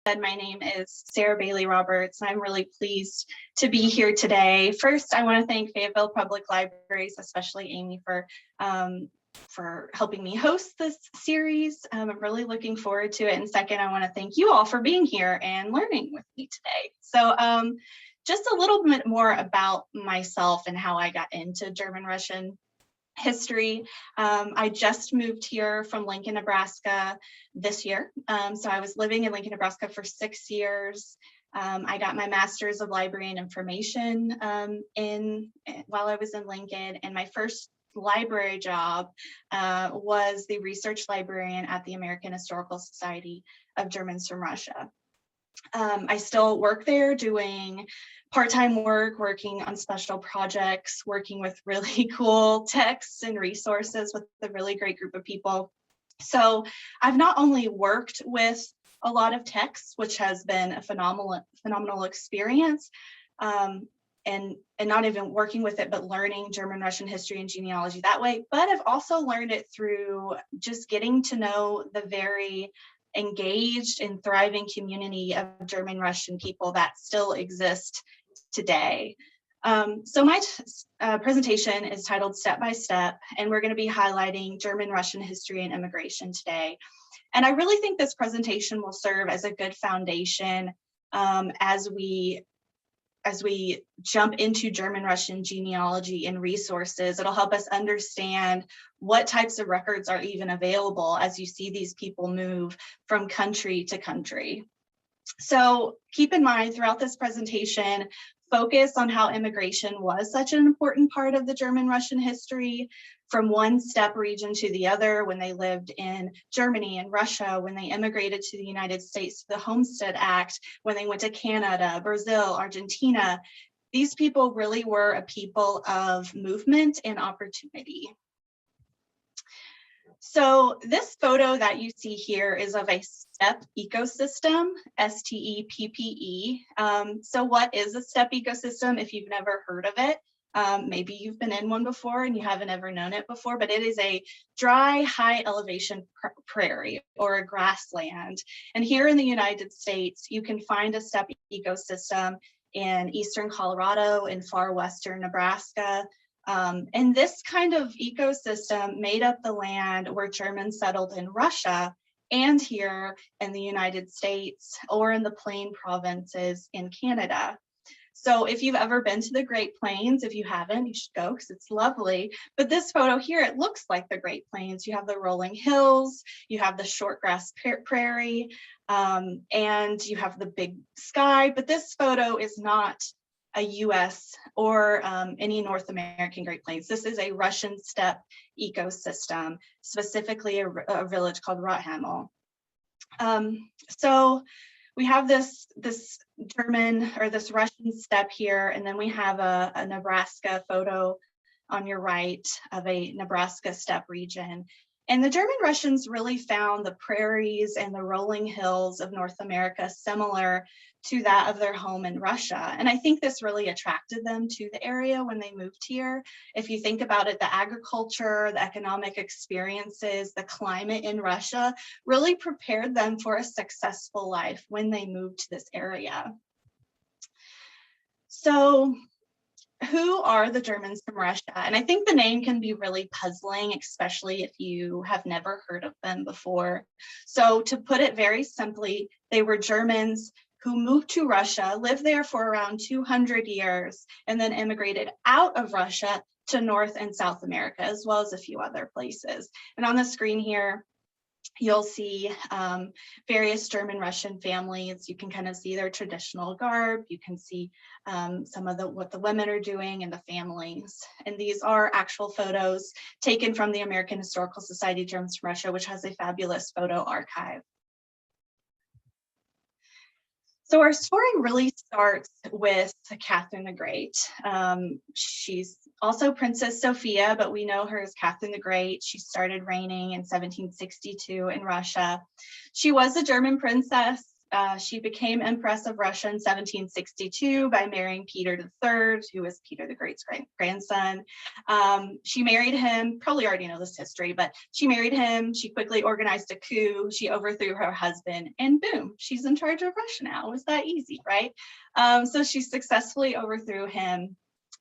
my name is Sarah Bailey Roberts, and I'm really pleased to be here today. First, I want to thank Fayetteville Public Libraries, especially Amy, for helping me host this series. I'm really looking forward to it. And second, I want to thank you all for being here and learning with me today. So just a little bit more about myself and how I got into German-Russian history. I just moved here from Lincoln, Nebraska this year. So I was living in Lincoln, Nebraska for 6 years. I got my master's of library and information while I was in Lincoln, and my first library job was the research librarian at the American Historical Society of Germans from Russia. I still work there doing part-time work, working on special projects, working with really cool texts and resources with a really great group of people. So I've not only worked with a lot of texts, which has been a phenomenal experience, and not even working with it, but learning German-Russian history and genealogy that way, but I've also learned it through just getting to know the very engaged and thriving community of German-Russian people that still exist today. So my presentation is titled Step by Step, and we're going to be highlighting German-Russian history and immigration today. And I really think this presentation will serve as a good foundation as we jump into German-Russian genealogy and resources. It'll help us understand what types of records are even available as you see these people move from country to country. So keep in mind throughout this presentation, focus on how immigration was such an important part of the German-Russian history, from one steppe region to the other, when they lived in Germany and Russia, when they immigrated to the United States, the Homestead Act, when they went to Canada, Brazil, Argentina. These people really were a people of movement and opportunity. So this photo that you see here is of a steppe ecosystem, S-T-E-P-P-E. So what is a steppe ecosystem if you've never heard of it? Maybe you've been in one before and you haven't ever known it before, but it is a dry, high elevation prairie or a grassland. And here in the United States, you can find a steppe ecosystem in eastern Colorado, in far western Nebraska. And this kind of ecosystem made up the land where Germans settled in Russia and here in the United States or in the Plain provinces in Canada. So if you've ever been to the Great Plains, if you haven't, you should go because it's lovely. But this photo here, it looks like the Great Plains. You have the rolling hills, you have the short grass prairie, and you have the big sky. But this photo is not a US or any North American Great Plains. This is a Russian steppe ecosystem, specifically a village called Rothamel. So we have this German or this Russian steppe here, and then we have a Nebraska photo on your right of a Nebraska steppe region. And the German Russians really found the prairies and the rolling hills of North America similar to that of their home in Russia. And I think this really attracted them to the area when they moved here. If you think about it, the agriculture, the economic experiences, the climate in Russia really prepared them for a successful life when they moved to this area. So who are the Germans from Russia? And I think the name can be really puzzling, especially if you have never heard of them before. So to put it very simply, they were Germans who moved to Russia, lived there for around 200 years, and then immigrated out of Russia to North and South America, as well as a few other places. And on the screen here, you'll see various German-Russian families. You can kind of see their traditional garb. You can see some of what the women are doing and the families. And these are actual photos taken from the American Historical Society of Germans from Russia, which has a fabulous photo archive. So our story really starts with Catherine the Great. She's also Princess Sophia, but we know her as Catherine the Great. She started reigning in 1762 in Russia. She was a German princess, She became Empress of Russia in 1762 by marrying Peter III, who was Peter the Great's grandson. She married him, probably already know this history, but she married him. She quickly organized a coup. She overthrew her husband, and boom, she's in charge of Russia now. It was that easy, right? So she successfully overthrew him.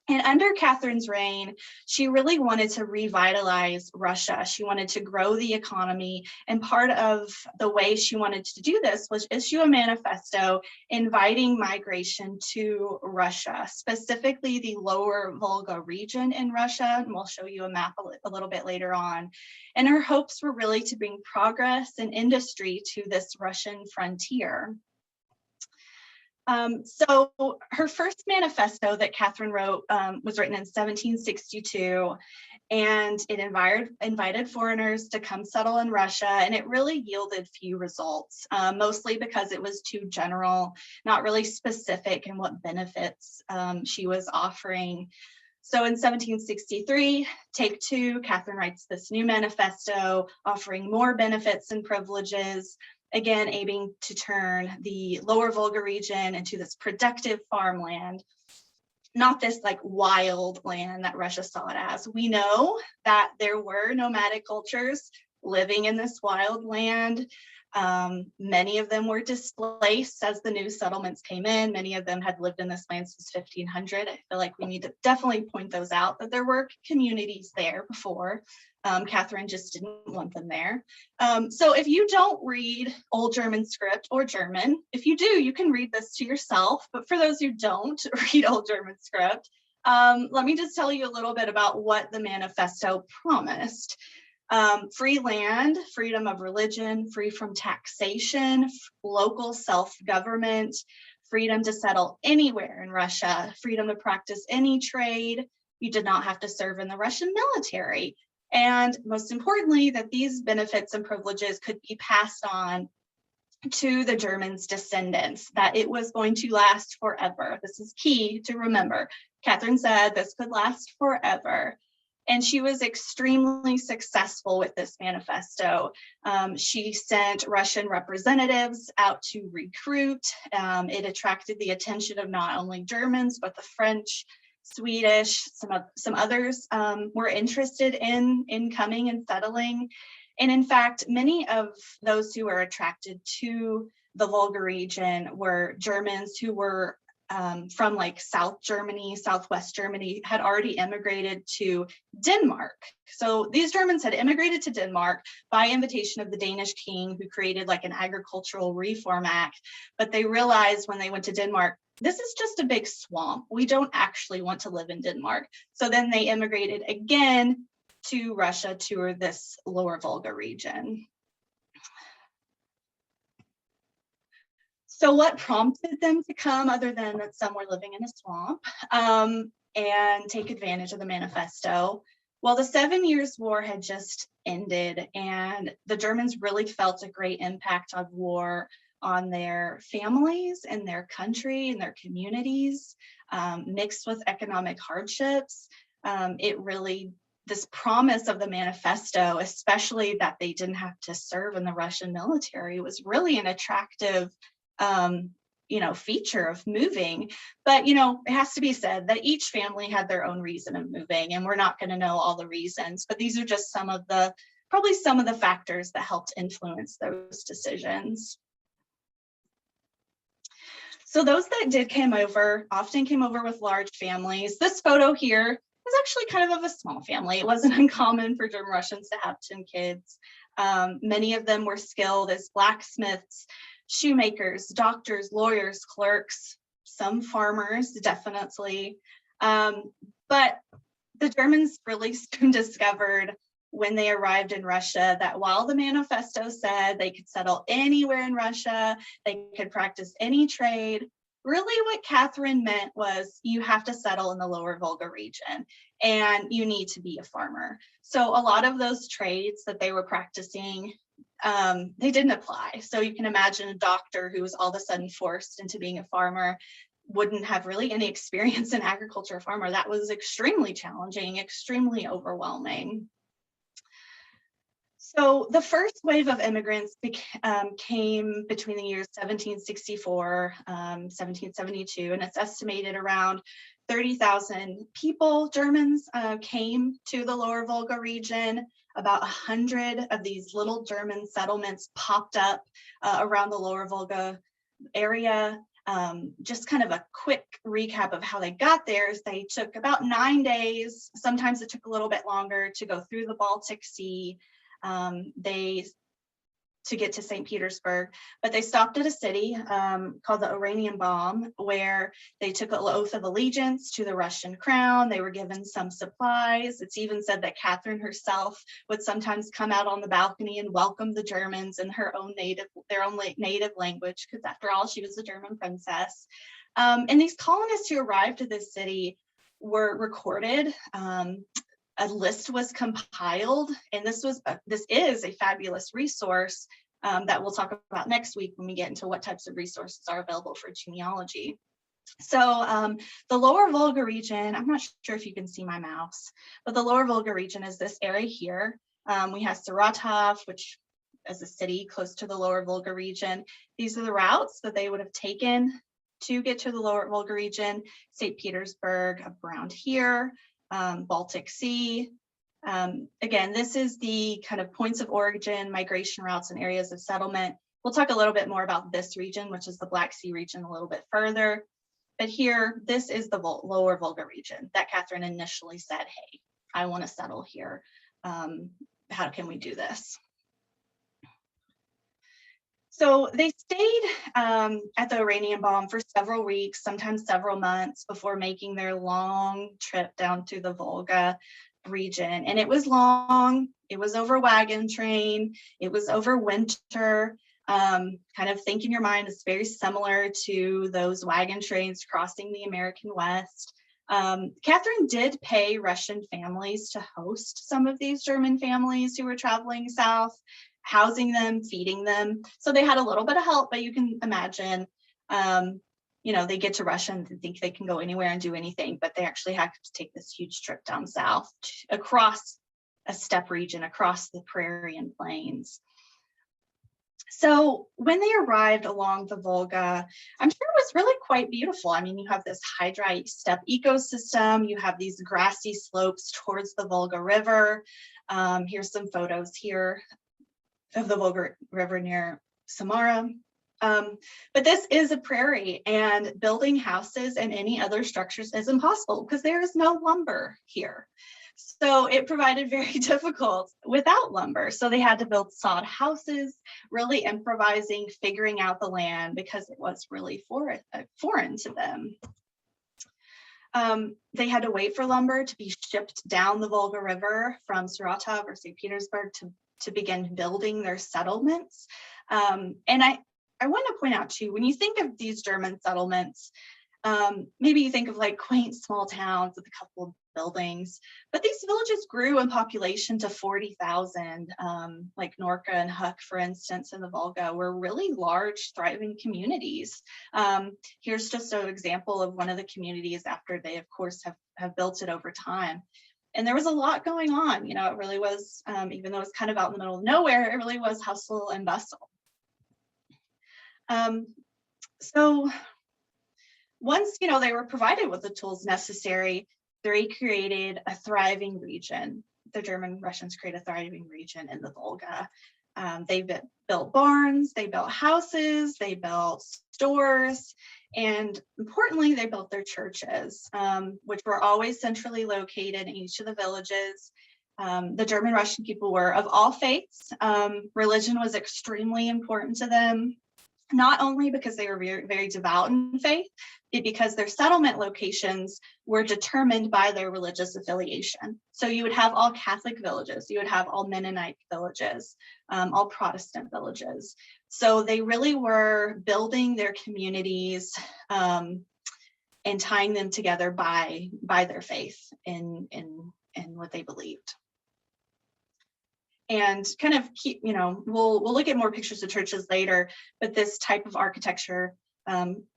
And under Catherine's reign, she really wanted to revitalize Russia. She wanted to grow the economy. And part of the way she wanted to do this was issue a manifesto inviting migration to Russia, specifically the lower Volga region in Russia. And we'll show you a map a little bit later on. And her hopes were really to bring progress and industry to this Russian frontier. So her first manifesto that Catherine wrote was written in 1762, and it invited foreigners to come settle in Russia, and it really yielded few results, mostly because it was too general, not really specific in what benefits she was offering. So in 1763, take two, Catherine writes this new manifesto offering more benefits and privileges, again, aiming to turn the lower Volga region into this productive farmland, not this like wild land that Russia saw it as. We know that there were nomadic cultures living in this wild land. Many of them were displaced as the new settlements came in. Many of them had lived in this land since 1500. I feel like we need to definitely point those out, that there were communities there before. Catherine just didn't want them there. So if you don't read Old German script or German, if you do, you can read this to yourself. But for those who don't read Old German script, let me just tell you a little bit about what the manifesto promised. Free land, freedom of religion, free from taxation, local self-government, freedom to settle anywhere in Russia, freedom to practice any trade. You did not have to serve in the Russian military. And most importantly, that these benefits and privileges could be passed on to the Germans' descendants, that it was going to last forever. This is key to remember. Catherine said this could last forever. And she was extremely successful with this manifesto. She sent Russian representatives out to recruit. It attracted the attention of not only Germans, but the French, Swedish, some others were interested in coming and settling. And in fact, many of those who were attracted to the Volga region were Germans who were from like South Germany, Southwest Germany, had already immigrated to Denmark. So these Germans had immigrated to Denmark by invitation of the Danish king, who created like an agricultural reform act. But they realized when they went to Denmark, this is just a big swamp. We don't actually want to live in Denmark. So then they immigrated again to Russia, to this lower Volga region. So what prompted them to come, other than that some were living in a swamp, and take advantage of the manifesto? Well, the 7 Years' War had just ended, and the Germans really felt a great impact of war on their families and their country and their communities, mixed with economic hardships. This promise of the manifesto, especially that they didn't have to serve in the Russian military, was really an attractive feature of moving. But, it has to be said that each family had their own reason of moving, and we're not going to know all the reasons, but these are just probably some of the factors that helped influence those decisions. So those that did come over often came over with large families. This photo here is actually kind of a small family. It wasn't uncommon for German Russians to have 10 kids. Many of them were skilled as blacksmiths, shoemakers, doctors, lawyers, clerks, some farmers, definitely. But the Germans really soon discovered when they arrived in Russia that while the manifesto said they could settle anywhere in Russia, they could practice any trade, really what Catherine meant was you have to settle in the lower Volga region and you need to be a farmer. So a lot of those trades that they were practicing, they didn't apply. So you can imagine a doctor who was all of a sudden forced into being a farmer wouldn't have really any experience in agriculture or farmer. That was extremely challenging, extremely overwhelming. So the first wave of immigrants came between the years 1764, 1772, and it's estimated around 30,000 people, Germans, came to the lower Volga region. About 100 of these little German settlements popped up around the lower Volga area. Just kind of a quick recap of how they got there is they took about 9 days. Sometimes it took a little bit longer to go through the Baltic Sea. To get to St. Petersburg, but they stopped at a city called the Oranienbaum, where they took an oath of allegiance to the Russian crown. They were given some supplies. It's even said that Catherine herself would sometimes come out on the balcony and welcome the Germans in their own native language, because after all, she was a German princess. And these colonists who arrived at this city were recorded. A list was compiled, and this is a fabulous resource that we'll talk about next week when we get into what types of resources are available for genealogy. So the lower Volga region, I'm not sure if you can see my mouse, but the lower Volga region is this area here. We have Saratov, which is a city close to the lower Volga region. These are the routes that they would have taken to get to the lower Volga region. St. Petersburg around here. Baltic Sea. Again, this is the kind of points of origin, migration routes, and areas of settlement. We'll talk a little bit more about this region, which is the Black Sea region, a little bit further. But here, this is the lower Volga region that Catherine initially said, hey, I want to settle here. How can we do this? So they stayed at the Oranienbaum for several weeks, sometimes several months, before making their long trip down to the Volga region. And it was long. It was over Wagon Train. It was over winter. Kind of think in your mind, it's very similar to those wagon trains crossing the American West. Catherine did pay Russian families to host some of these German families who were traveling south, housing them, feeding them. So they had a little bit of help, but you can imagine, they get to Russia and think they can go anywhere and do anything, but they actually have to take this huge trip down south across a steppe region, across the prairie and plains. So when they arrived along the Volga, I'm sure it was really quite beautiful. I mean, you have this high-dry steppe ecosystem, you have these grassy slopes towards the Volga River. Here's some photos here of the Volga River near Samara. But this is a prairie, and building houses and any other structures is impossible because there is no lumber here. So it provided very difficult without lumber. So they had to build sod houses, really improvising, figuring out the land because it was really foreign to them. They had to wait for lumber to be shipped down the Volga River from Saratov or St. Petersburg to begin building their settlements. And I want to point out too, when you think of these German settlements, maybe you think of like quaint small towns with a couple of buildings, but these villages grew in population to 40,000. Like Norka and Huck, for instance, in the Volga, were really large, thriving communities. Here's just an example of one of the communities after they, of course, have built it over time. And there was a lot going on. It really was, even though it's kind of out in the middle of nowhere, it really was hustle and bustle. So once, they were provided with the tools necessary, they created a thriving region. The German Russians created a thriving region in the Volga. They built barns, they built houses, they built stores, and importantly, they built their churches, which were always centrally located in each of the villages. The German Russian people were of all faiths. Religion was extremely important to them, not only because they were very, very devout in faith, but because their settlement locations were determined by their religious affiliation. So you would have all Catholic villages, you would have all Mennonite villages, all Protestant villages. So they really were building their communities and tying them together by their faith in what they believed. And kind of keep, we'll look at more pictures of churches later, but this type of architecture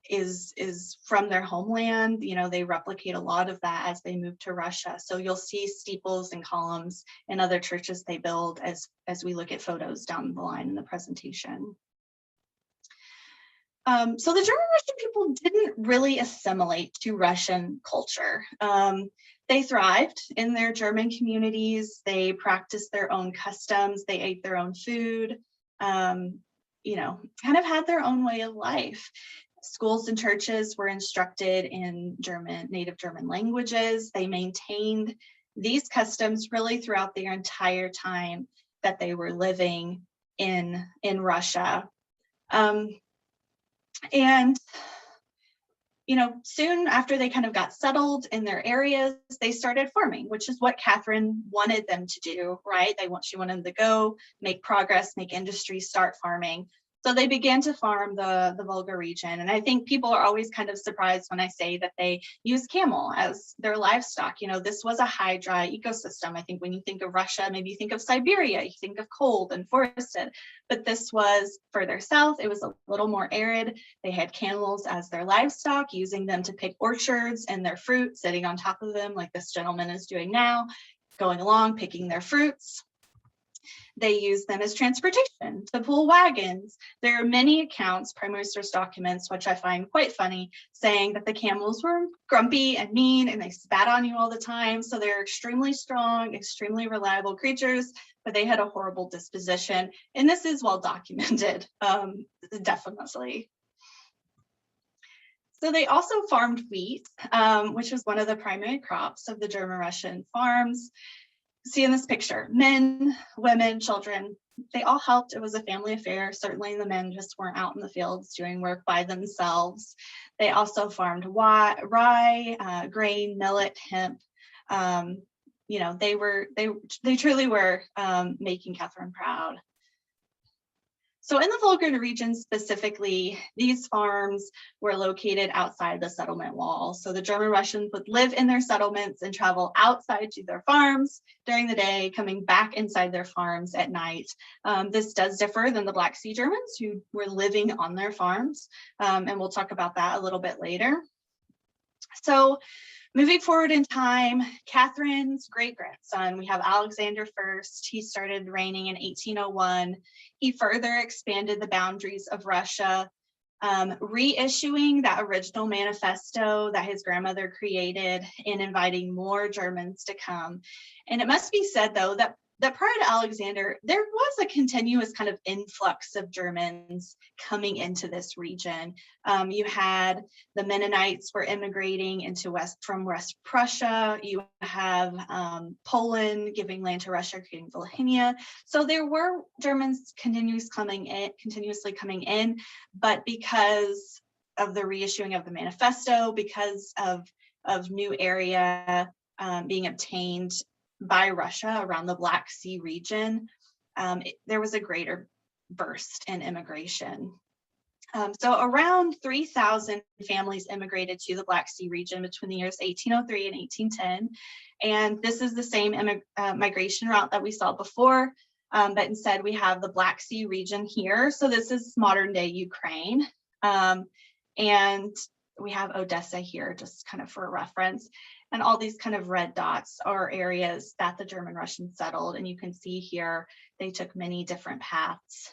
is from their homeland. You know, they replicate a lot of that as they move to Russia. So you'll see steeples and columns in other churches they build as we look at photos down the line in the presentation. So the German Russian people didn't really assimilate to Russian culture. They thrived in their German communities. They practiced their own customs. They ate their own food, you know, kind of had their own way of life. Schools and churches were instructed in native German languages. They maintained these customs really throughout their entire time that they were living in Russia. And, you know, soon after they kind of got settled in their areas, they started farming, which is what Catherine wanted them to do, right? She wanted them to go make progress, make industry, start farming. So they began to farm the Volga region. And I think people are always kind of surprised when I say that they use camel as their livestock. You know, this was a high dry ecosystem. I think when you think of Russia, maybe you think of Siberia, you think of cold and forested, but this was further south. It was a little more arid. They had camels as their livestock, using them to pick orchards and their fruit, sitting on top of them like this gentleman is doing now, going along, picking their fruits. They use them as transportation to pull wagons. There are many accounts, primary source documents, which I find quite funny, saying that the camels were grumpy and mean and they spat on you all the time. So they're extremely strong, extremely reliable creatures, but they had a horrible disposition. And this is well documented, definitely. So they also farmed wheat, which was one of the primary crops of the German Russian farms. See in this picture, men, women, children, they all helped. It was a family affair. Certainly the men just weren't out in the fields doing work by themselves. They also farmed rye, grain, millet, hemp. You know, they truly were making Catherine proud. So in the Volga region specifically, these farms were located outside the settlement wall. So the German Russians would live in their settlements and travel outside to their farms during the day, coming back inside their farms at night. This does differ than the Black Sea Germans who were living on their farms. And we'll talk about that a little bit later. So moving forward in time, Catherine's great-grandson, we have Alexander first. He started reigning in 1801. He further expanded the boundaries of Russia, reissuing that original manifesto that his grandmother created and inviting more Germans to come. And it must be said, though, that prior to Alexander, there was a continuous kind of influx of Germans coming into this region. You had the Mennonites were immigrating from West Prussia. You have Poland giving land to Russia, creating Volhynia. So there were Germans continuously coming in, but because of the reissuing of the manifesto, because of new area being obtained by Russia around the Black Sea region, there was a greater burst in immigration. So around 3,000 families immigrated to the Black Sea region between the years 1803 and 1810. And this is the same migration route that we saw before, but instead we have the Black Sea region here. So this is modern day Ukraine. And we have Odessa here, just kind of for reference. And all these kind of red dots are areas that the German Russians settled. And you can see here, they took many different paths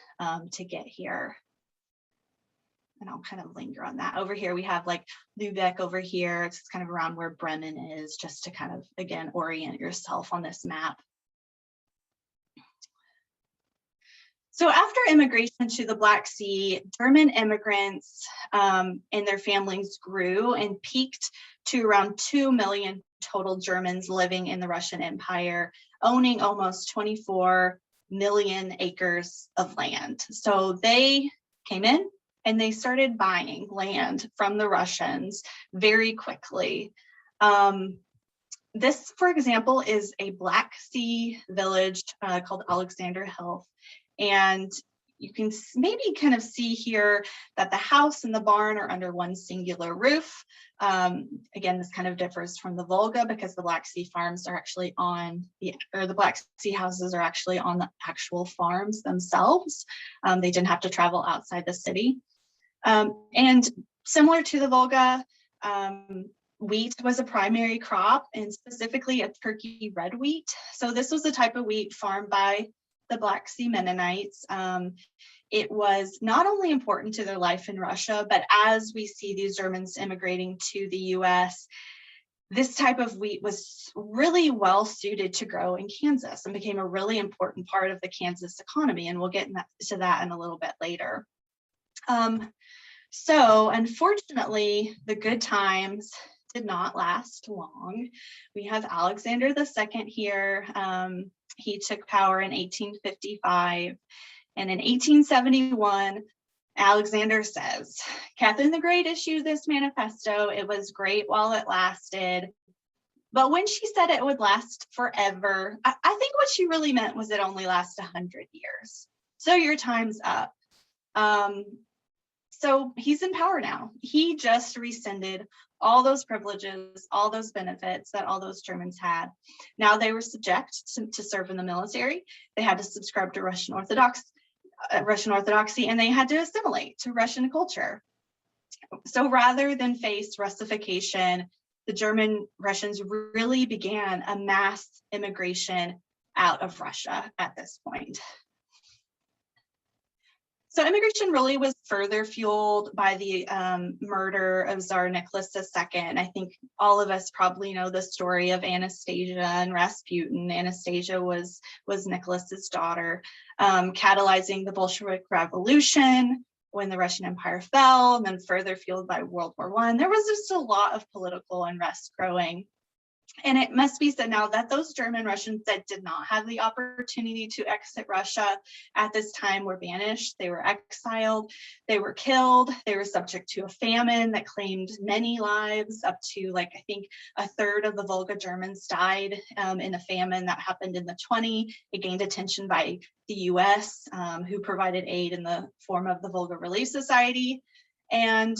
to get here. And I'll kind of linger on that. Over here, we have like Lübeck over here. It's kind of around where Bremen is, just to kind of, again, orient yourself on this map. So after immigration to the Black Sea, German immigrants and their families grew and peaked to around 2 million total Germans living in the Russian Empire, owning almost 24 million acres of land. So they came in and they started buying land from the Russians very quickly. This, for example, is a Black Sea village called Alexander Hill. And you can maybe kind of see here that the house and the barn are under one singular roof. Again, this kind of differs from the Volga because the Black Sea farms are actually the Black Sea houses are actually on the actual farms themselves. They didn't have to travel outside the city. And similar to the Volga, wheat was a primary crop, and specifically a Turkey red wheat. So this was a type of wheat farmed by the Black Sea Mennonites. It was not only important to their life in Russia, but as we see these Germans immigrating to the US, this type of wheat was really well suited to grow in Kansas and became a really important part of the Kansas economy. And we'll get to that in a little bit later. So unfortunately, the good times did not last long. We have Alexander II here. He took power in 1855. And in 1871, Alexander says, Catherine the Great issued this manifesto. It was great while it lasted. But when she said it would last forever, I think what she really meant was it only lasts 100 years. So your time's up. So he's in power now. He just rescinded all those privileges, all those benefits that all those Germans had. Now they were subject to serve in the military. They had to subscribe to Russian Orthodoxy, and they had to assimilate to Russian culture. So rather than face Russification, the German Russians really began a mass immigration out of Russia at this point. So immigration really was further fueled by the murder of Tsar Nicholas II. I think all of us probably know the story of Anastasia and Rasputin. Anastasia was Nicholas's daughter, catalyzing the Bolshevik Revolution when the Russian Empire fell, and then further fueled by World War I. There was just a lot of political unrest growing. And it must be said now that those German Russians that did not have the opportunity to exit Russia at this time were banished. They were exiled, they were killed, they were subject to a famine that claimed many lives. Up to, like, I think a third of the Volga Germans died in a famine that happened in the 20s. It gained attention by the US, who provided aid in the form of the Volga Relief Society. And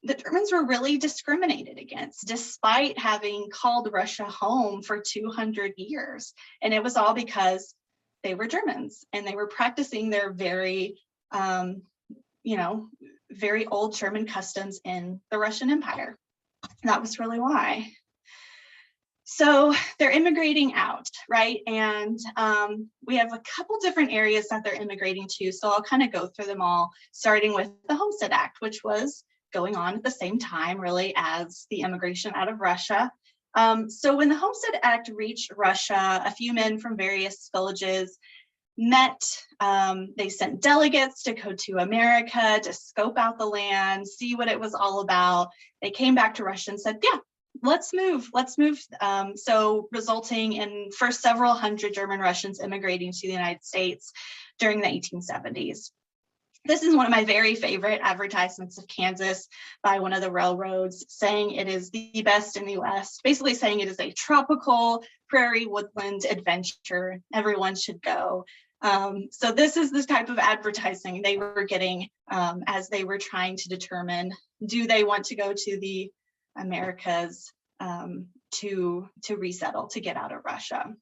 the Germans were really discriminated against, despite having called Russia home for 200 years. And it was all because they were Germans and they were practicing their very old German customs in the Russian Empire. That was really why. So they're immigrating out, right? And we have a couple different areas that they're immigrating to. So I'll kind of go through them all, starting with the Homestead Act, which was going on at the same time, really, as the immigration out of Russia. So when the Homestead Act reached Russia, a few men from various villages met. They sent delegates to go to America to scope out the land, see what it was all about. They came back to Russia and said, yeah, let's move. So resulting in first several hundred German Russians immigrating to the United States during the 1870s. This is one of my very favorite advertisements of Kansas by one of the railroads, saying it is the best in the West, basically saying it is a tropical prairie woodland adventure. Everyone should go. So this is the type of advertising they were getting as they were trying to determine, do they want to go to the Americas to resettle, to get out of Russia.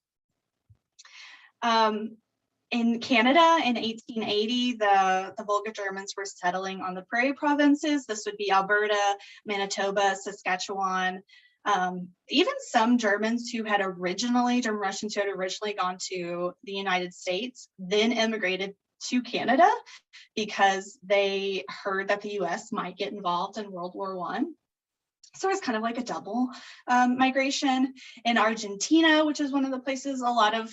In Canada in 1880, the Volga Germans were settling on the Prairie provinces. This would be Alberta, Manitoba, Saskatchewan. Even some German Russians who had originally gone to the United States, then immigrated to Canada because they heard that the US might get involved in World War I. So it's kind of like a double migration. In Argentina, which is one of the places a lot of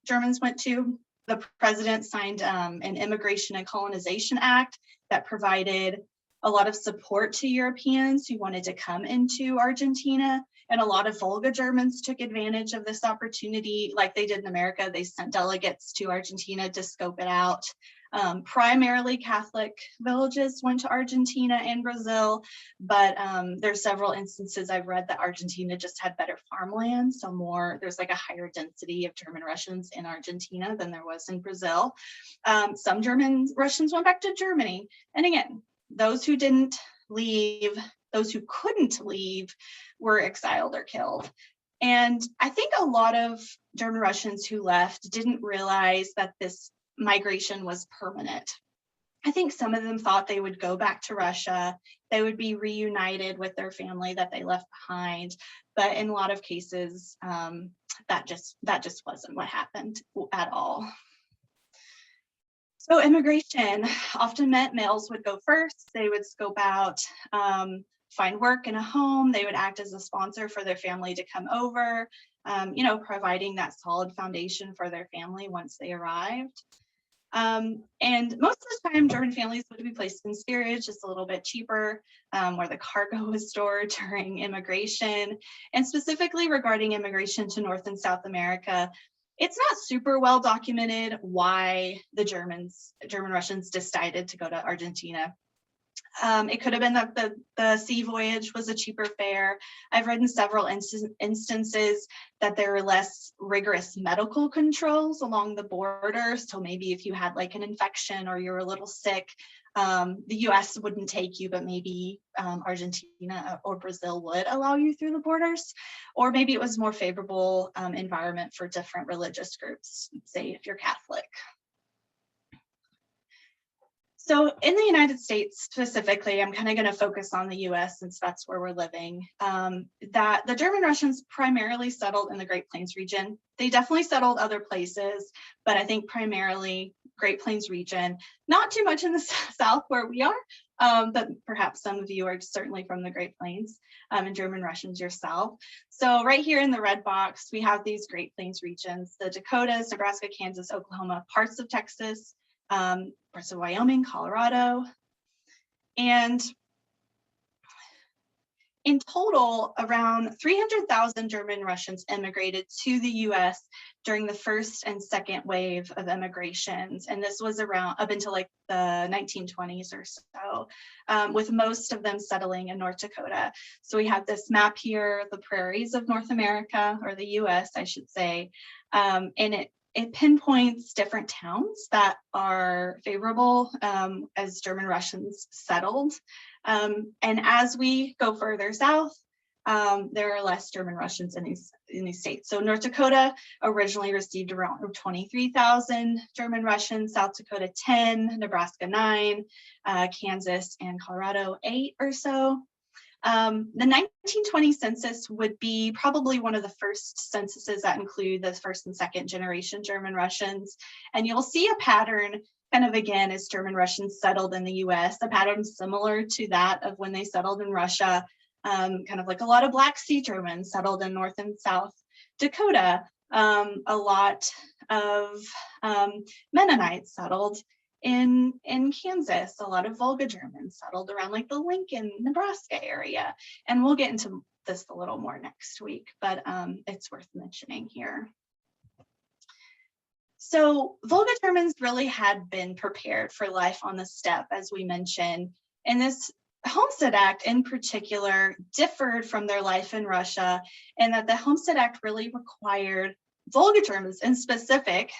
Germans went to, the president signed an Immigration and Colonization Act that provided a lot of support to Europeans who wanted to come into Argentina. And a lot of Volga Germans took advantage of this opportunity, like they did in America. They sent delegates to Argentina to scope it out. Primarily Catholic villages went to Argentina and Brazil, but there's several instances I've read that Argentina just had better farmland, so there's like a higher density of German Russians in Argentina than there was in Brazil. Some German Russians went back to Germany, and again, those who didn't leave, those who couldn't leave, were exiled or killed. And I think a lot of German Russians who left didn't realize that this migration was permanent. I think some of them thought they would go back to Russia, they would be reunited with their family that they left behind, but in a lot of cases, that just wasn't what happened at all. So immigration often meant males would go first. They would scope out, find work in a home. They would act as a sponsor for their family to come over, providing that solid foundation for their family once they arrived. And most of the time, German families would be placed in steerage, just a little bit cheaper, where the cargo was stored during immigration. And specifically regarding immigration to North and South America, it's not super well documented why the German Russians decided to go to Argentina. It could have been that the sea voyage was a cheaper fare. I've read in several instances that there were less rigorous medical controls along the border. So maybe if you had like an infection or you were a little sick, the US wouldn't take you, but maybe Argentina or Brazil would allow you through the borders. Or maybe it was more favorable environment for different religious groups, say if you're Catholic. So in the United States specifically, I'm kind of going to focus on the US since that's where we're living, that the German Russians primarily settled in the Great Plains region. They definitely settled other places, but I think primarily Great Plains region, not too much in the South where we are, but perhaps some of you are certainly from the Great Plains and German Russians yourself. So right here in the red box, we have these Great Plains regions, the Dakotas, Nebraska, Kansas, Oklahoma, parts of Texas, parts of Wyoming, Colorado, and in total, around 300,000 German Russians immigrated to the US during the first and second wave of immigrations. And this was around up until like the 1920s or so, with most of them settling in North Dakota. So we have this map here, the prairies of North America, or the US, I should say, and it pinpoints different towns that are favorable as German Russians settled. And as we go further south, there are less German Russians in these states. So North Dakota originally received around 23,000 German Russians, South Dakota 10, Nebraska 9, Kansas and Colorado 8 or so. The 1920 census would be probably one of the first censuses that include the first and second generation German Russians. And you'll see a pattern kind of again as German Russians settled in the US, a pattern similar to that of when they settled in Russia, kind of like a lot of Black Sea Germans settled in North and South Dakota. A lot of Mennonites settled in Kansas. A lot of Volga Germans settled around like the Lincoln, Nebraska area. And we'll get into this a little more next week, but it's worth mentioning here. So Volga Germans really had been prepared for life on the steppe, as we mentioned, and this Homestead Act in particular differed from their life in Russia, in that the Homestead Act really required Volga Germans in specific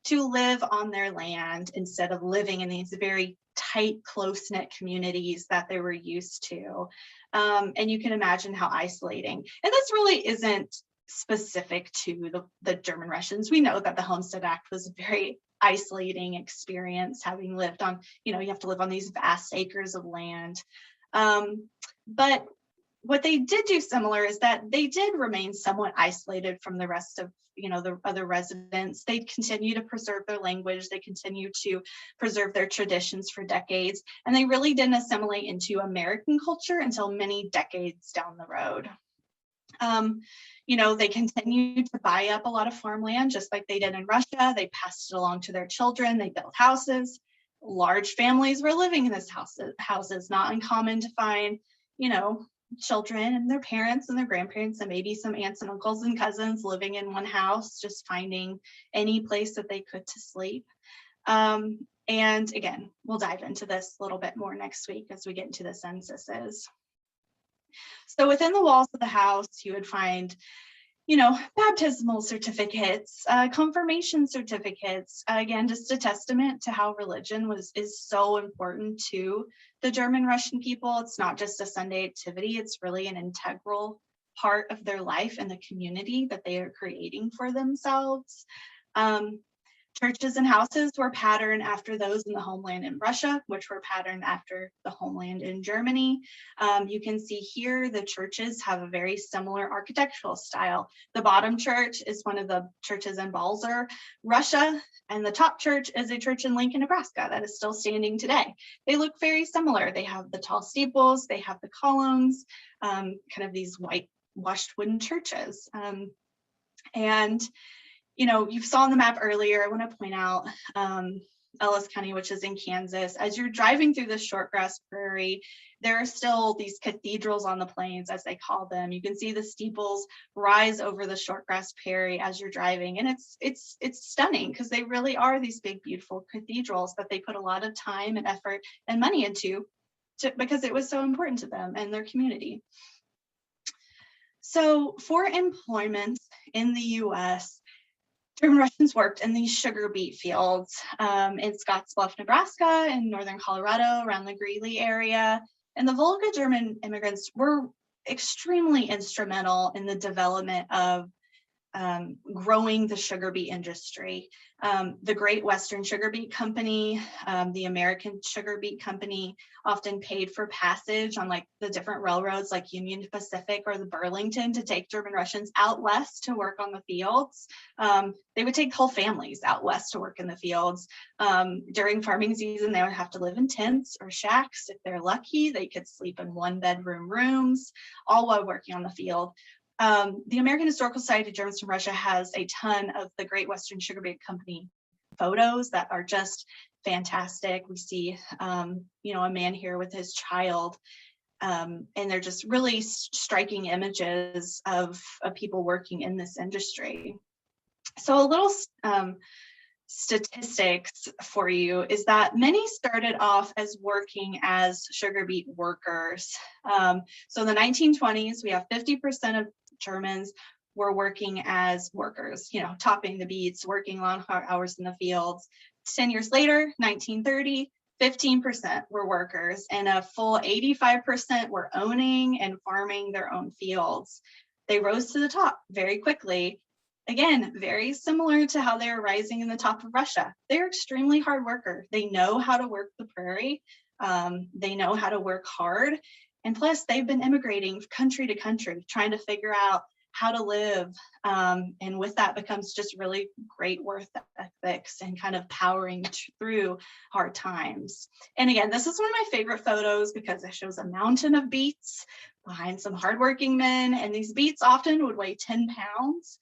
to live on their land instead of living in these very tight, close-knit communities that they were used to. And you can imagine how isolating. And this really isn't specific to the German Russians. We know that the Homestead Act was a very isolating experience, having lived on, you have to live on these vast acres of land. But what they did do similar is that they did remain somewhat isolated from the rest of the other residents. They continue to preserve their language, they continue to preserve their traditions for decades, and they really didn't assimilate into American culture until many decades down the road. They continued to buy up a lot of farmland just like they did in Russia. They passed it along to their children, they built houses. Large families were living in this houses, not uncommon to find, children and their parents and their grandparents and maybe some aunts and uncles and cousins living in one house, just finding any place that they could to sleep. And again, we'll dive into this a little bit more next week as we get into the censuses. So within the walls of the house, you would find, baptismal certificates, confirmation certificates, again, just a testament to how religion is so important to the German Russian people. It's not just a Sunday activity, it's really an integral part of their life and the community that they are creating for themselves. Churches and houses were patterned after those in the homeland in Russia, which were patterned after the homeland in Germany. You can see here the churches have a very similar architectural style. The bottom church is one of the churches in Volga, Russia, and the top church is a church in Lincoln, Nebraska that is still standing today. They look very similar. They have the tall steeples, they have the columns, kind of these whitewashed wooden churches. And you know, you saw on the map earlier, I want to point out Ellis County, which is in Kansas. As you're driving through the shortgrass prairie, there are still these cathedrals on the plains, as they call them. You can see the steeples rise over the shortgrass prairie as you're driving, and it's stunning because they really are these big, beautiful cathedrals that they put a lot of time and effort and money into because it was so important to them and their community. So for employment in the U.S., German Russians worked in these sugar beet fields in Scottsbluff, Nebraska, and northern Colorado, around the Greeley area. And the Volga German immigrants were extremely instrumental in the development of growing the sugar beet industry. The Great Western Sugar Beet Company, the American Sugar Beet Company often paid for passage on like the different railroads like Union Pacific or the Burlington to take German Russians out west to work on the fields. They would take whole families out west to work in the fields. During farming season, they would have to live in tents or shacks. If they're lucky, they could sleep in 1-bedroom rooms, all while working on the field. The American Historical Society of Germans from Russia has a ton of the Great Western Sugar Beet Company photos that are just fantastic. We see, you know, a man here with his child, and they're just really striking images of people working in this industry. So a little statistics for you is that many started off as working as sugar beet workers. So in the 1920s, we have 50% of Germans were working as workers, you know, topping the beets, working long hours in the fields. 10 years later, 1930, 15% were workers, and a full 85% were owning and farming their own fields. They rose to the top very quickly. Again, very similar to how they were rising in the top of Russia. They're extremely hard workers. They know how to work the prairie. They know how to work hard. And plus, they've been immigrating country to country, trying to figure out how to live. And with that becomes just really great work ethics and kind of powering through hard times. And again, this is one of my favorite photos because it shows a mountain of beets behind some hardworking men. And these beets often would weigh 10 pounds.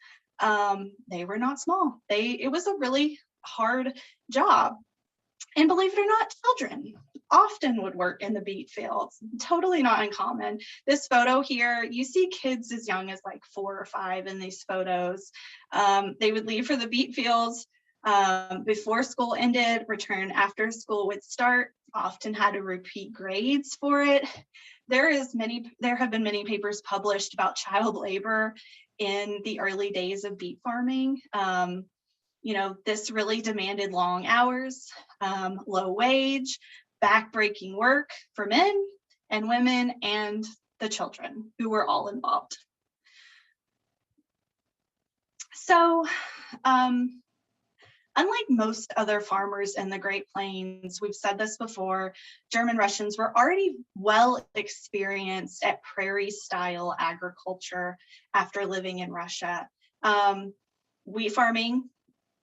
They were not small. It was a really hard job. And believe it or not, children often would work in the beet fields. Totally not uncommon. This photo here, you see kids as young as like 4 or 5 in these photos. They would leave for the beet fields before school ended, return after school would start, often had to repeat grades for it. There have been many papers published about child labor in the early days of beet farming. You know, this really demanded long hours, low wage, back-breaking work for men and women and the children who were all involved. So, unlike most other farmers in the Great Plains, we've said this before, German Russians were already well experienced at prairie-style agriculture after living in Russia. Wheat farming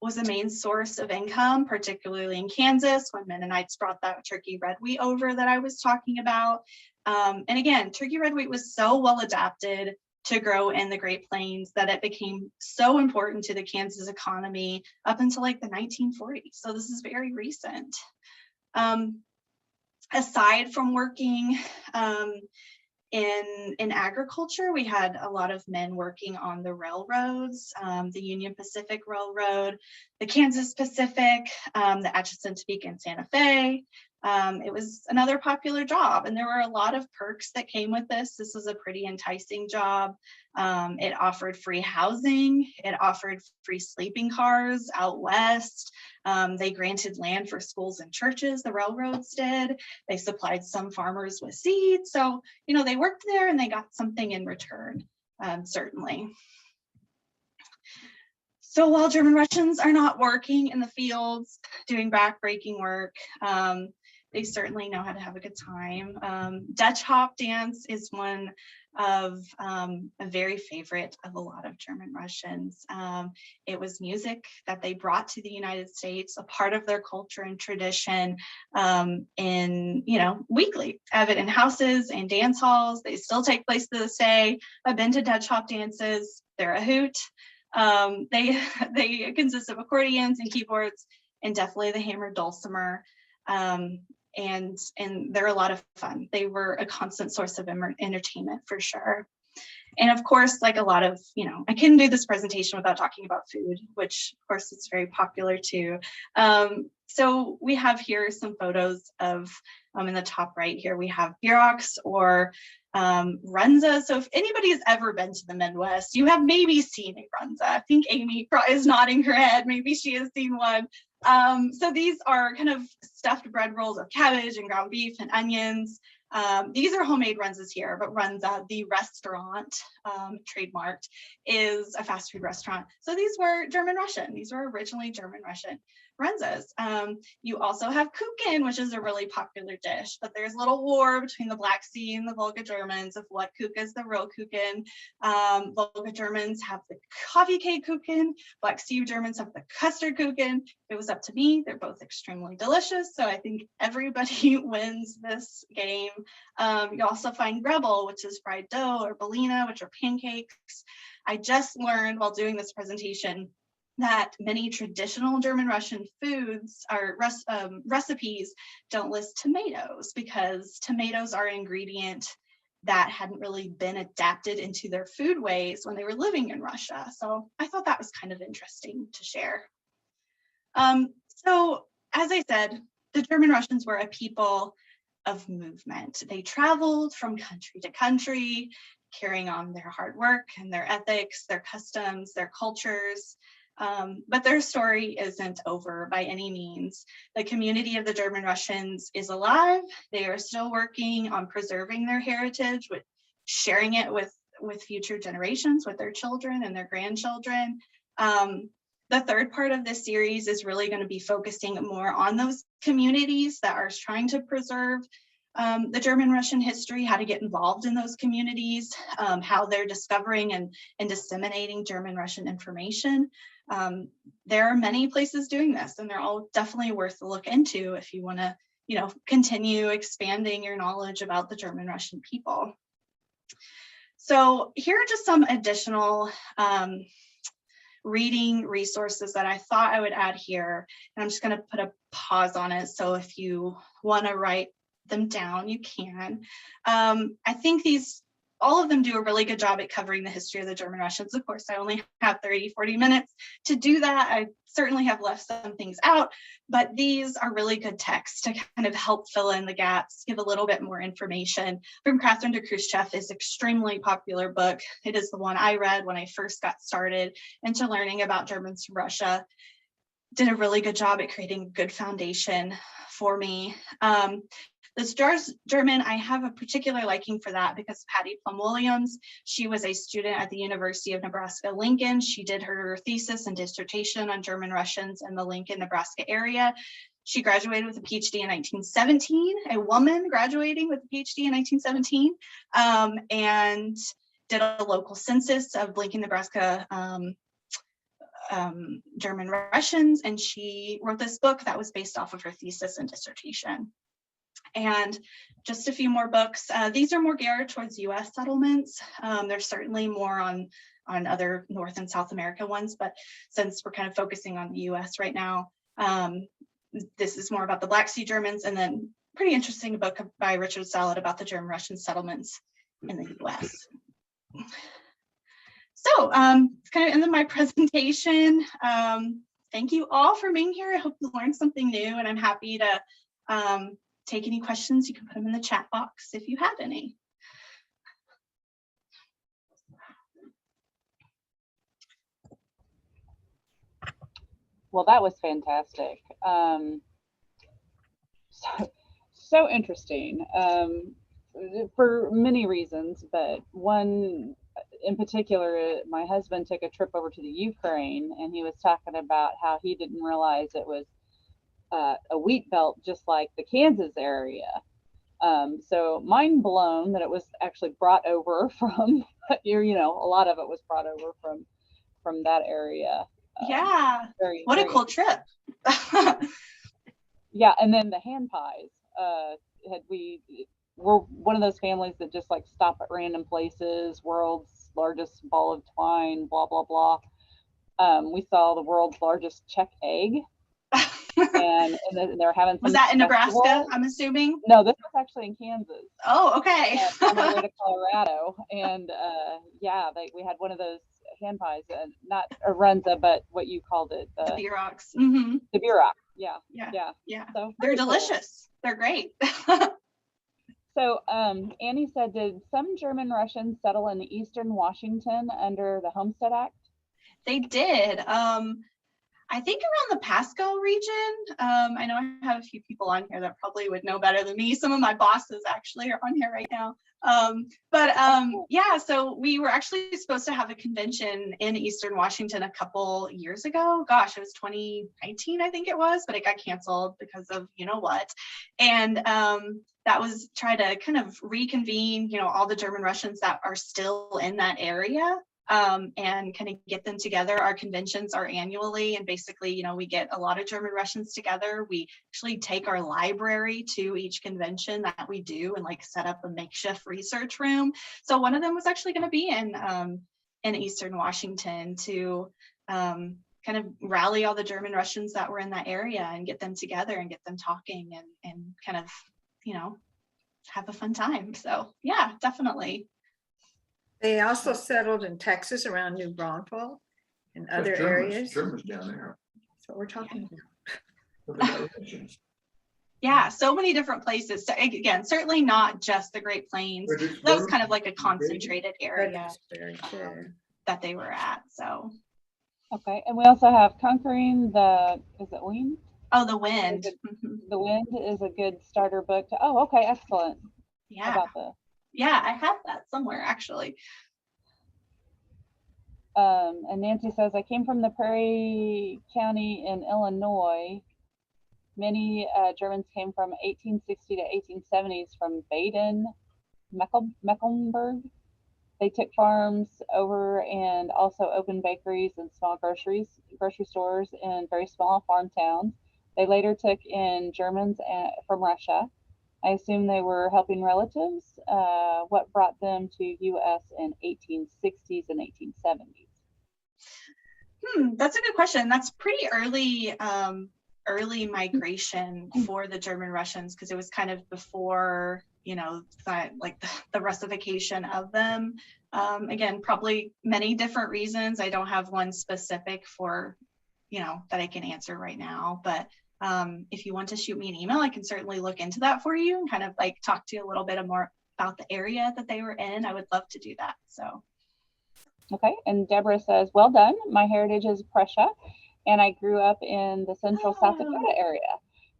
was the main source of income, particularly in Kansas when Mennonites brought that turkey red wheat over that I was talking about. And again, turkey red wheat was so well adapted to grow in the Great Plains that it became so important to the Kansas economy up until like the 1940s. So this is very recent. Aside from working in agriculture, we had a lot of men working on the railroads, the Union Pacific Railroad, the Kansas Pacific, the Atchison, Topeka, and Santa Fe. It was another popular job, and there were a lot of perks that came with this. This was a pretty enticing job. It offered free housing. It offered free sleeping cars out west. They granted land for schools and churches, the railroads did. They supplied some farmers with seeds. So, you know, they worked there and they got something in return, certainly. So while German Russians are not working in the fields, doing backbreaking work, they certainly know how to have a good time. Dutch hop dance is one of a very favorite of a lot of German Russians. It was music that they brought to the United States, a part of their culture and tradition, in, weekly, evident in houses and dance halls. They still take place to this day. I've been to Dutch hop dances. They're a hoot. They consist of accordions and keyboards, and definitely the hammered dulcimer. And they're a lot of fun. They were a constant source of entertainment for sure. And of course, like a lot of, I couldn't do this presentation without talking about food, which of course is very popular too. So we have here some photos of, in the top right here, we have bieroks or runza. So if anybody has ever been to the Midwest, you have maybe seen a runza. I think Amy is nodding her head. Maybe she has seen one. So these are kind of stuffed bread rolls of cabbage and ground beef and onions. These are homemade runzas here, but runza, the restaurant, trademarked, is a fast food restaurant. So these were German Russian. These were originally German Russian runzas. You also have kuchen, which is a really popular dish, but there's a little war between the Black Sea and the Volga Germans of what kuchen is the real kuchen. Volga Germans have the coffee cake kuchen. Black Sea Germans have the custard kuchen. If it was up to me, they're both extremely delicious. So I think everybody wins this game. You also find grebel, which is fried dough, or belina, which are pancakes. I just learned while doing this presentation that many traditional German Russian foods or recipes don't list tomatoes, because tomatoes are an ingredient that hadn't really been adapted into their food ways when they were living in Russia. So I thought that was kind of interesting to share. So as I said, the German Russians were a people of movement. They traveled from country to country, carrying on their hard work and their ethics, their customs, their cultures. But their story isn't over by any means. The community of the German Russians is alive. They are still working on preserving their heritage, with sharing it with future generations, with their children and their grandchildren. The third part of this series is really going to be focusing more on those communities that are trying to preserve the German Russian history, how to get involved in those communities, how they're discovering and disseminating German Russian information. There are many places doing this, and they're all definitely worth a look into if you want to, continue expanding your knowledge about the German Russian people. So here are just some additional reading resources that I thought I would add here. And I'm just going to put a pause on it. So if you want to write them down, you can. I think all of them do a really good job at covering the history of the German Russians. Of course, I only have 30-40 minutes to do that. I certainly have left some things out, but these are really good texts to kind of help fill in the gaps, give a little bit more information. From Catherine de Khrushchev is an extremely popular book. It is the one I read when I first got started into learning about Germans from Russia. Did a really good job at creating a good foundation for me. This German, I have a particular liking for that because of Hattie Plum Williams. She was a student at the University of Nebraska-Lincoln. She did her thesis and dissertation on German Russians in the Lincoln, Nebraska area. She graduated with a PhD in 1917, a woman graduating with a PhD in 1917, and did a local census of Lincoln, Nebraska German Russians, and she wrote this book that was based off of her thesis and dissertation. And just a few more books. These are more geared towards US settlements. There's certainly more on other North and South America ones, but since we're kind of focusing on the US right now, this is more about the Black Sea Germans, and then pretty interesting book by Richard Salad about the German Russian settlements in the US. So it's kind of ended my presentation. Thank you all for being here. I hope you learned something new, and I'm happy to take any questions. You can put them in the chat box if you have any. Well, that was fantastic. So interesting for many reasons, but one, in particular, my husband took a trip over to the Ukraine, and he was talking about how he didn't realize it was a wheat belt just like the Kansas area. So mind blown that it was actually brought over from, you know, a lot of it was brought over from that area. Yeah. What a cool trip. Yeah, and then the hand pies. We're one of those families that just like stop at random places. World's largest ball of twine, blah blah blah. We saw the world's largest Czech egg, and they're having. Was that in Nebraska? I'm assuming. No, this was actually in Kansas. Oh, okay. On the way to Colorado, and yeah, we had one of those hand pies, not a Runza, but what you called it, the Buroks. Mm-hmm. The Burok. Yeah. So they're delicious. Cool. They're great. So Annie said, did some German Russians settle in eastern Washington under the Homestead Act? They did. I think around the Pasco region. I know I have a few people on here that probably would know better than me. Some of my bosses actually are on here right now. Yeah, so we were actually supposed to have a convention in Eastern Washington a couple years ago. Gosh, it was 2019, I think it was, but it got canceled because of you know what. And that was try to kind of reconvene, you know, all the German Russians that are still in that area. And kind of get them together. Our conventions are annually, and basically, you know, we get a lot of German Russians together. We actually take our library to each convention that we do and like set up a makeshift research room. So one of them was actually going to be in Eastern Washington to kind of rally all the German Russians that were in that area and get them together and get them talking and kind of, you know, have a fun time. So yeah, definitely. They also settled in Texas around New Braunfels and other areas. Germans down there. That's what we're talking about. Yeah, so many different places. So again, certainly not just the Great Plains. That was kind of like a concentrated area that they were at. So. Okay, and we also have conquering the, is it Wind? Oh, the Wind. The Wind is a good starter book. Okay, excellent. Yeah. How about Yeah, I have that somewhere actually. And Nancy says, I came from the Prairie County in Illinois. Many Germans came from 1860 to 1870s from Baden, Mecklenburg. They took farms over and also opened bakeries and small grocery stores in very small farm towns. They later took in Germans from Russia. I assume they were helping relatives. What brought them to U.S. in 1860s and 1870s? That's a good question. That's pretty early migration for the German Russians because it was kind of before, you know, the Russification of them. Again, probably many different reasons. I don't have one specific for, you know, that I can answer right now, but if you want to shoot me an email, I can certainly look into that for you and kind of like talk to you a little bit more about the area that they were in. I would love to do that. So. Okay, and Deborah says, well done. My heritage is Prussia, and I grew up in the central South Dakota area.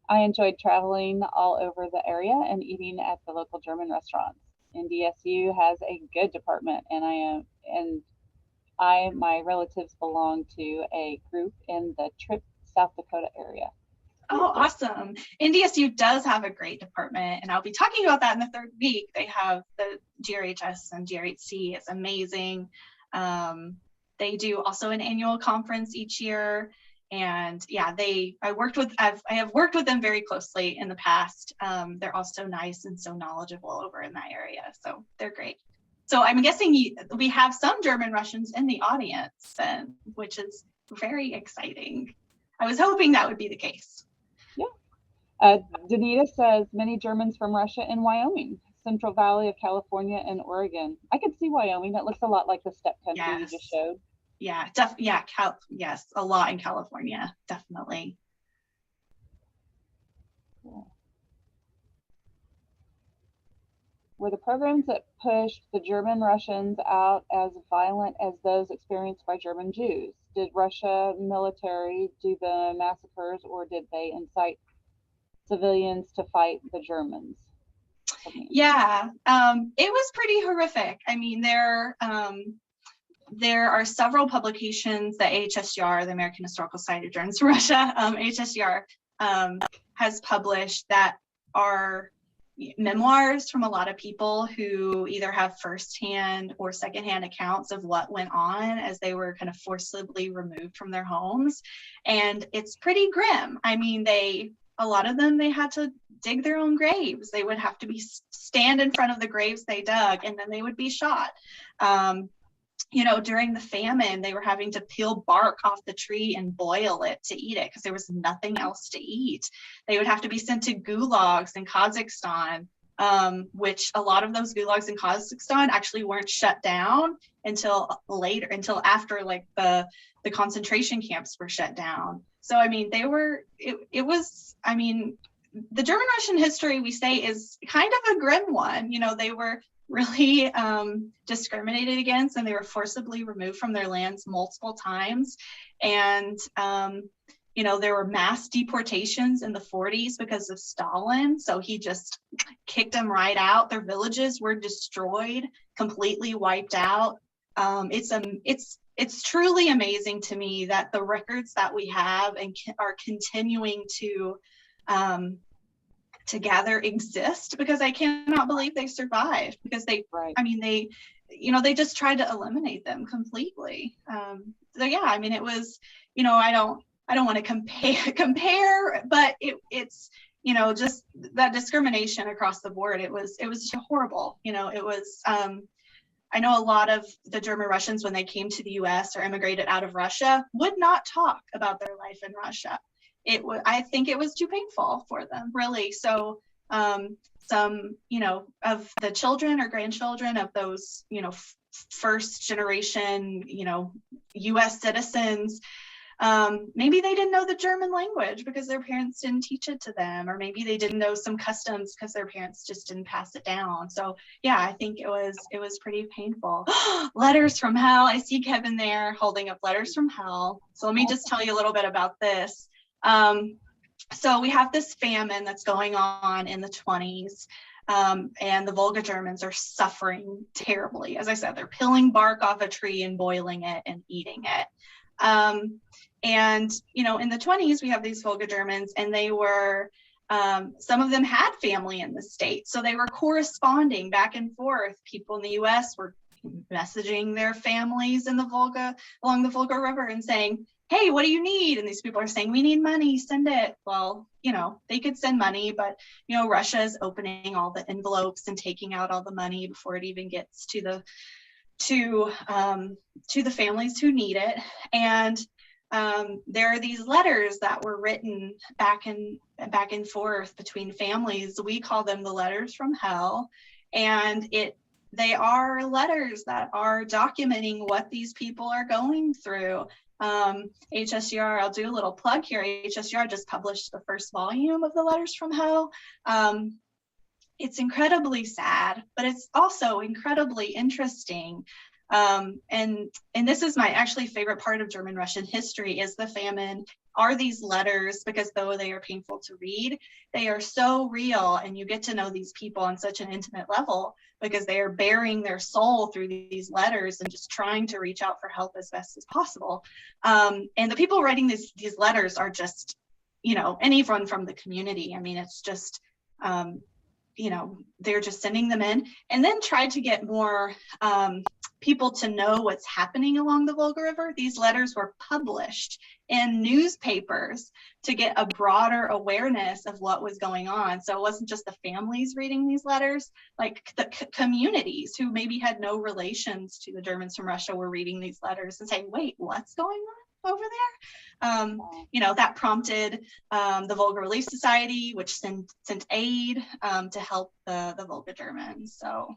I enjoyed traveling all over the area and eating at the local German restaurants. NDSU has a good department, and my relatives belong to a group in the Tripp, South Dakota area. Oh, awesome. NDSU does have a great department, and I'll be talking about that in the third week. They have the GRHS and GRHC. It's amazing. They do also an annual conference each year. And yeah, I have worked with them very closely in the past. They're also nice and so knowledgeable over in that area. So they're great. So I'm guessing we have some German Russians in the audience then, which is very exciting. I was hoping that would be the case. Yeah. Danita says many Germans from Russia in Wyoming, Central Valley of California and Oregon. I could see Wyoming. That looks a lot like the steppe country you just showed. Yeah, yes, a lot in California, definitely. Cool. Were the programs that pushed the German Russians out as violent as those experienced by German Jews? Did Russia military do the massacres, or did they incite civilians to fight the Germans? Yeah, it was pretty horrific. I mean, there are several publications that HSGR, the American Historical Society of Germans from Russia, HSGR, has published that are memoirs from a lot of people who either have firsthand or secondhand accounts of what went on as they were kind of forcibly removed from their homes. And it's pretty grim. I mean, a lot of them, they had to dig their own graves. They would have to stand in front of the graves they dug, and then they would be shot. During the famine, they were having to peel bark off the tree and boil it to eat it because there was nothing else to eat. They would have to be sent to gulags in Kazakhstan, which a lot of those gulags in Kazakhstan actually weren't shut down until after like the concentration camps were shut down. So, I mean, the German-Russian history, we say, is kind of a grim one. They were really discriminated against, and they were forcibly removed from their lands multiple times. And, there were mass deportations in the 40s because of Stalin. So he just kicked them right out. Their villages were destroyed, completely wiped out. It's truly amazing to me that the records that we have and are continuing to gather exist, because I cannot believe they survived, because they just tried to eliminate them completely. So yeah, I mean, it was, I don't want to compare, but it's, just that discrimination across the board. It was horrible. It was, I know a lot of the German Russians, when they came to the US or immigrated out of Russia, would not talk about their life in Russia. I think it was too painful for them, really. So some, of the children or grandchildren of those, first generation, US citizens, maybe they didn't know the German language because their parents didn't teach it to them, or maybe they didn't know some customs because their parents just didn't pass it down. So yeah, I think it was pretty painful. Letters from hell. I see Kevin there holding up letters from hell. So let me just tell you a little bit about this. So we have this famine that's going on in the 20s, and the Volga Germans are suffering terribly. As I said, they're peeling bark off a tree and boiling it and eating it. And, in the 20s, we have these Volga Germans, and they were, some of them had family in the state. So they were corresponding back and forth. People in the US were messaging their families in the Volga, along the Volga River, and saying, hey, what do you need? And these people are saying, we need money, send it. Well, they could send money, but, Russia is opening all the envelopes and taking out all the money before it even gets to the families who need it. And there are these letters that were written back and forth between families. We call them the letters from hell. And they are letters that are documenting what these people are going through. HSGR, I'll do a little plug here. HSGR just published the first volume of the letters from hell. It's incredibly sad, but it's also incredibly interesting. And this is my actually favorite part of German Russian history, is the famine, are these letters, because though they are painful to read, they are so real, and you get to know these people on such an intimate level because they are bearing their soul through these letters and just trying to reach out for help as best as possible. And the people writing these letters are just, anyone from the community. I mean, it's just, they're just sending them in, and then try to get more people to know what's happening along the Volga River. These letters were published in newspapers to get a broader awareness of what was going on. So it wasn't just the families reading these letters, like the communities who maybe had no relations to the Germans from Russia were reading these letters and saying, wait, what's going on over there? That prompted the Volga Relief Society, which sent aid to help the Volga Germans. So,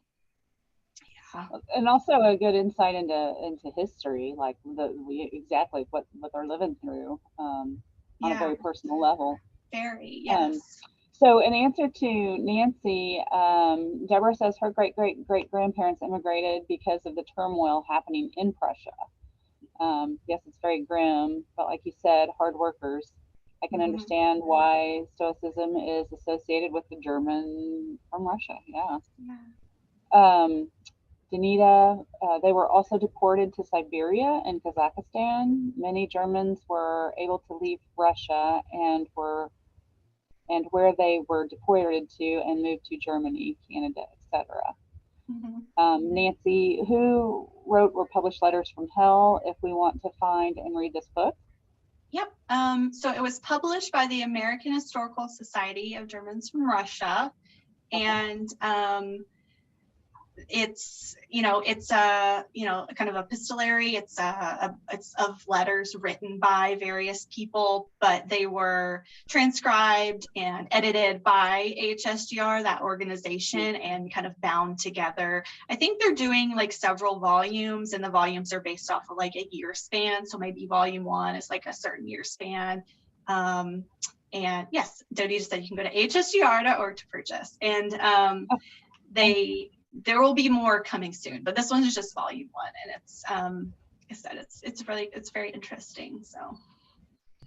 yeah. And also a good insight into history, like exactly what they're living through on a very personal level. Very, yes. So in answer to Nancy, Deborah says her great-great-great-grandparents immigrated because of the turmoil happening in Prussia. Yes, it's very grim, but like you said, hard workers. I can understand why Stoicism is associated with the German from Russia. Yeah. Danita, they were also deported to Siberia and Kazakhstan. Many Germans were able to leave Russia and where they were deported to and moved to Germany, Canada, etc. Mhm. Nancy, who wrote or published Letters from Hell, if we want to find and read this book? Yep. So it was published by the American Historical Society of Germans from Russia. And it's a kind of epistolary. It's of letters written by various people, but they were transcribed and edited by HSGR, that organization, and kind of bound together. I think they're doing like several volumes, and the volumes are based off of like a year span. So maybe volume 1 is like a certain year span. And yes, Dodie just said you can go to hsgr.org to purchase. And there will be more coming soon, but this one is just volume 1, and it's like I said, it's very interesting. So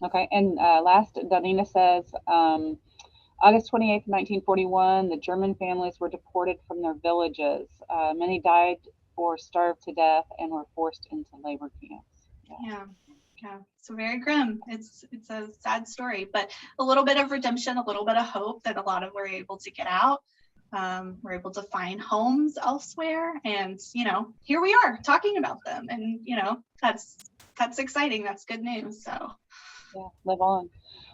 Okay, and last, Danina says, August 28th, 1941, the German families were deported from their villages. Many died or starved to death and were forced into labor camps. yeah, so very grim. It's a sad story, but a little bit of redemption, a little bit of hope that a lot of were able to get out. We're able to find homes elsewhere, and here we are talking about them, and that's exciting. That's good news. So Yeah, live on.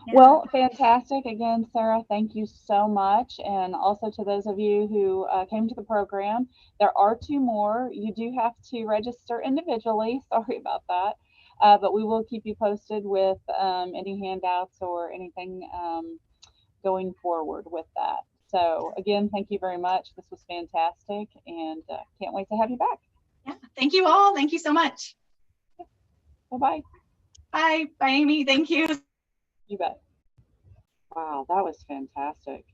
yeah. Well, fantastic. Again, Sarah, thank you so much. And also to those of you who came to the program, there are 2 more. You do have to register individually. Sorry about that. But we will keep you posted with any handouts or anything going forward with that. So again, thank you very much. This was fantastic, and can't wait to have you back. Yeah, thank you all. Thank you so much. Bye-bye. Bye, Amy. Thank you. You bet. Wow, that was fantastic.